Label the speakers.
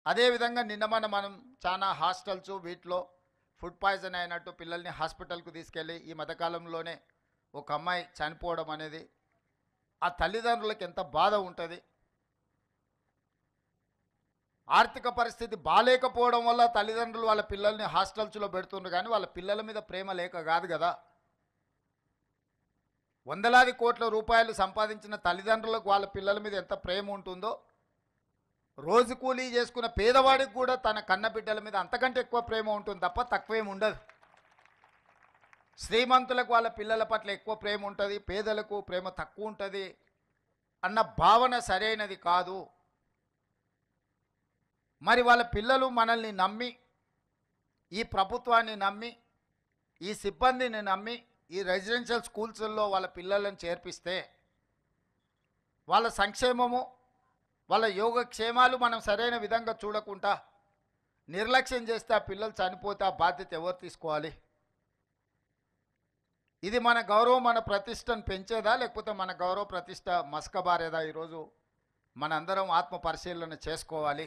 Speaker 1: అదేవిధంగా నిన్న మనం చాలా హాస్టల్స్ వీటిలో ఫుడ్ పాయిజన్ అయినట్టు పిల్లల్ని హాస్పిటల్కు తీసుకెళ్ళి ఈ మధ్యకాలంలోనే ఒక అమ్మాయి చనిపోవడం అనేది ఆ తల్లిదండ్రులకు ఎంత బాధ ఉంటుంది. ఆర్థిక పరిస్థితి బాలేకపోవడం వల్ల తల్లిదండ్రులు వాళ్ళ పిల్లల్ని హాస్టల్స్లో పెడుతుండ్రు, కానీ వాళ్ళ పిల్లల మీద ప్రేమ లేక కాదు కదా. వందలాది కోట్ల రూపాయలు సంపాదించిన తల్లిదండ్రులకు వాళ్ళ పిల్లల మీద ఎంత ప్రేమ ఉంటుందో, రోజు కూలీ చేసుకున్న పేదవాడికి కూడా తన కన్న బిడ్డల మీద అంతకంటే ఎక్కువ ప్రేమ ఉంటుంది తప్ప తక్కువేం ఉండదు. శ్రీమంతులకు వాళ్ళ పిల్లల పట్ల ఎక్కువ ప్రేమ ఉంటుంది, పేదలకు ప్రేమ తక్కువ ఉంటుంది అన్న భావన సరైనది కాదు. మరి వాళ్ళ పిల్లలు మనల్ని నమ్మి, ఈ ప్రభుత్వాన్ని నమ్మి, ఈ సిబ్బందిని నమ్మి ఈ రెసిడెన్షియల్ స్కూల్స్లో వాళ్ళ పిల్లలను చేర్పిస్తే వాళ్ళ సంక్షేమము, వాళ్ళ యోగక్షేమాలు మనం సరైన విధంగా చూడకుండా నిర్లక్ష్యం చేస్తే ఆ పిల్లలు చనిపోతే ఆ బాధ్యత ఎవరు తీసుకోవాలి? ఇది మన గౌరవం, మన ప్రతిష్టను పెంచేదా, లేకపోతే మన గౌరవ ప్రతిష్ట మసకబారేదా? ఈరోజు మనందరం ఆత్మ పరిశీలన చేసుకోవాలి.